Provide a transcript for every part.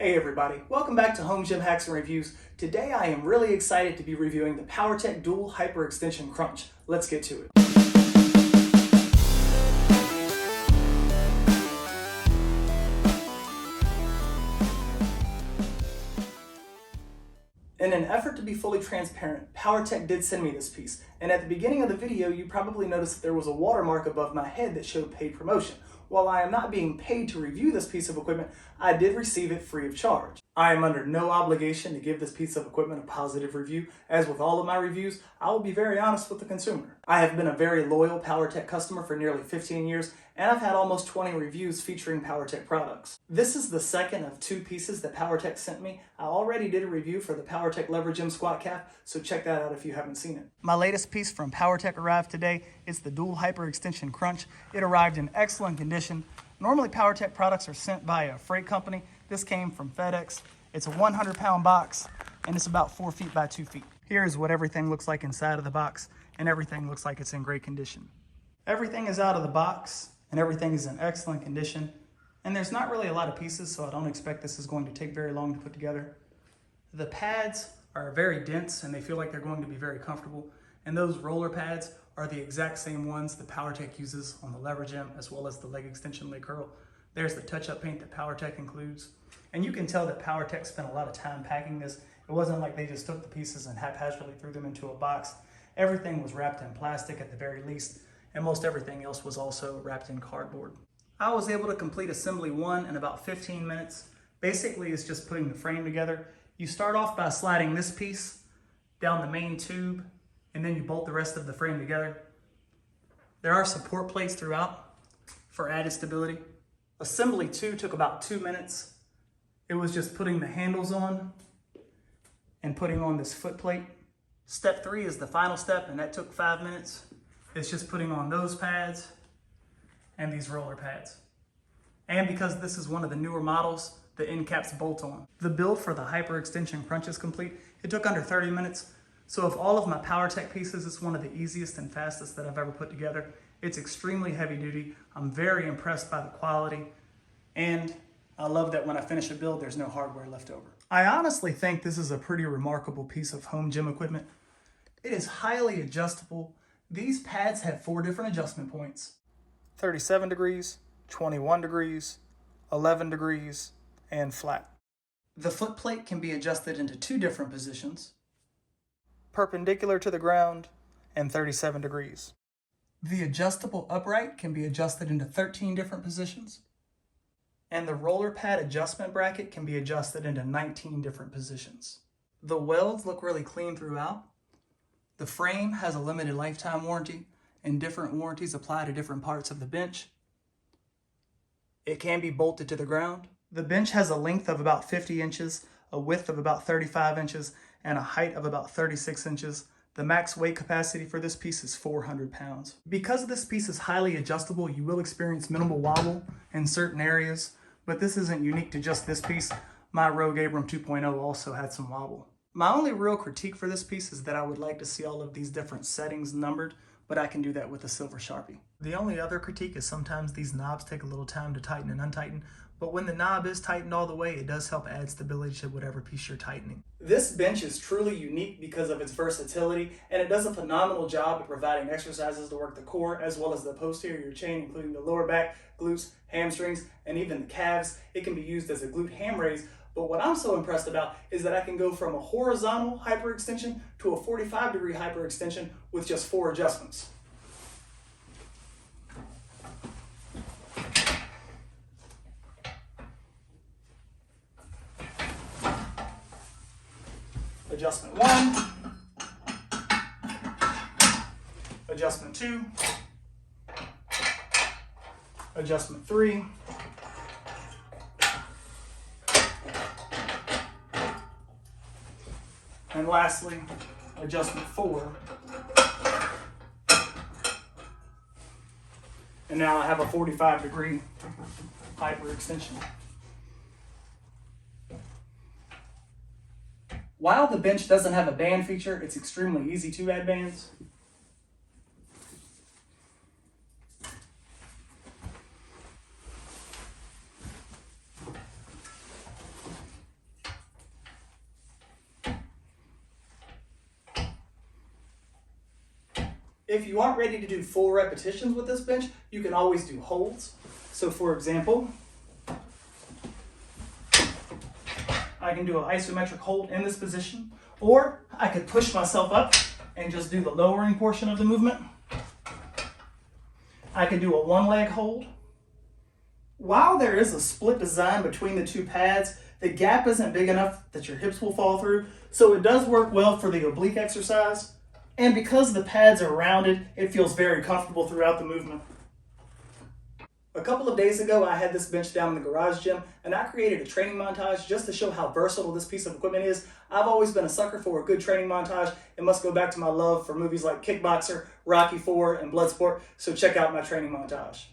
Hey everybody, welcome back to Home Gym Hacks and Reviews. Today I am really excited to be reviewing the Powertec Dual Hyperextension Crunch. Let's get to it. In an effort to be fully transparent, Powertec did send me this piece, and at the beginning of the video you probably noticed that there was a watermark above my head that showed paid promotion. While I am not being paid to review this piece of equipment, I did receive it free of charge. I am under no obligation to give this piece of equipment a positive review. As with all of my reviews, I will be very honest with the consumer. I have been a very loyal Powertec customer for nearly 15 years, and I've had almost 20 reviews featuring Powertec products. This is the second of two pieces that Powertec sent me. I already did a review for the Powertec Lever Gym Squat Calf, so check that out if you haven't seen it. My latest piece from Powertec arrived today. It's the Dual Hyperextension Crunch. It arrived in excellent condition. Normally Powertec products are sent by a freight company. This came from FedEx. It's a 100-pound box, and it's about 4 feet by 2 feet. Here's what everything looks like inside of the box, and everything looks like it's in great condition. Everything is out of the box, and everything is in excellent condition. And there's not really a lot of pieces, so I don't expect this is going to take very long to put together. The pads are very dense, and they feel like they're going to be very comfortable. And those roller pads are the exact same ones that Powertec uses on the Lever Gym, as well as the leg extension leg curl. There's the touch-up paint that Powertec includes. And you can tell that Powertec spent a lot of time packing this. It wasn't like they just took the pieces and haphazardly threw them into a box. Everything was wrapped in plastic at the very least, and most everything else was also wrapped in cardboard. I was able to complete assembly 1 in about 15 minutes. Basically, it's just putting the frame together. You start off by sliding this piece down the main tube, and then you bolt the rest of the frame together. There are support plates throughout for added stability. Assembly 2 took about 2 minutes. It was just putting the handles on and putting on this foot plate. Step 3 is the final step, and that took 5 minutes. It's just putting on those pads and these roller pads. And because this is one of the newer models, the end caps bolt on. The build for the Hyperextension Crunch is complete. It took under 30 minutes. So of all of my Powertec pieces, it's one of the easiest and fastest that I've ever put together. It's extremely heavy duty. I'm very impressed by the quality, and I love that when I finish a build, there's no hardware left over. I honestly think this is a pretty remarkable piece of home gym equipment. It is highly adjustable. These pads have 4 different adjustment points: 37 degrees, 21 degrees, 11 degrees, and flat. The foot plate can be adjusted into 2 different positions: perpendicular to the ground and 37 degrees. The adjustable upright can be adjusted into 13 different positions, and the roller pad adjustment bracket can be adjusted into 19 different positions. The welds look really clean throughout. The frame has a limited lifetime warranty, and different warranties apply to different parts of the bench. It can be bolted to the ground. The bench has a length of about 50 inches, a width of about 35 inches, and a height of about 36 inches. The max weight capacity for this piece is 400 pounds. Because this piece is highly adjustable, you will experience minimal wobble in certain areas, but this isn't unique to just this piece. My Rogue Abram 2.0 also had some wobble. My only real critique for this piece is that I would like to see all of these different settings numbered, but I can do that with a silver Sharpie. The only other critique is sometimes these knobs take a little time to tighten and untighten, but when the knob is tightened all the way, it does help add stability to whatever piece you're tightening. This bench is truly unique because of its versatility, and it does a phenomenal job at providing exercises to work the core as well as the posterior chain, including the lower back, glutes, hamstrings, and even the calves. It can be used as a glute ham raise, but what I'm so impressed about is that I can go from a horizontal hyperextension to a 45-degree hyperextension with just 4 adjustments. Adjustment 1, adjustment 2, adjustment 3, and lastly, adjustment 4. And now I have a 45-degree hyperextension. While the bench doesn't have a band feature, it's extremely easy to add bands. If you aren't ready to do full repetitions with this bench, you can always do holds. So for example, I can do an isometric hold in this position, or I could push myself up and just do the lowering portion of the movement. I could do a one leg hold. While there is a split design between the two pads, the gap isn't big enough that your hips will fall through, so it does work well for the oblique exercise. And because the pads are rounded, it feels very comfortable throughout the movement. A couple of days ago, I had this bench down in the garage gym, and I created a training montage just to show how versatile this piece of equipment is. I've always been a sucker for a good training montage. It must go back to my love for movies like Kickboxer, Rocky IV, and Bloodsport, so check out my training montage.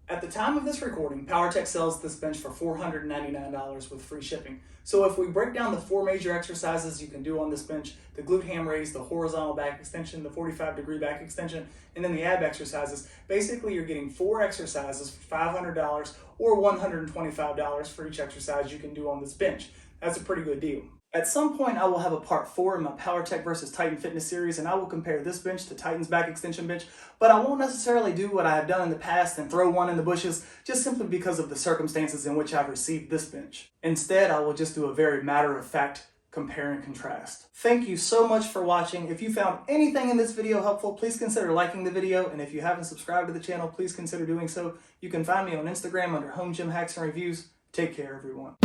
At the time of this recording, Powertec sells this bench for $499 with free shipping. So if we break down the four major exercises you can do on this bench, the glute ham raise, the horizontal back extension, the 45-degree back extension, and then the ab exercises, basically you're getting 4 exercises for $500 or $125 for each exercise you can do on this bench. That's a pretty good deal. At some point, I will have a part 4 in my Powertec versus Titan Fitness series, and I will compare this bench to Titan's back extension bench, but I won't necessarily do what I have done in the past and throw one in the bushes, just simply because of the circumstances in which I've received this bench. Instead, I will just do a very matter-of-fact compare and contrast. Thank you so much for watching. If you found anything in this video helpful, please consider liking the video, and if you haven't subscribed to the channel, please consider doing so. You can find me on Instagram under Home Gym Hacks and Reviews. Take care, everyone.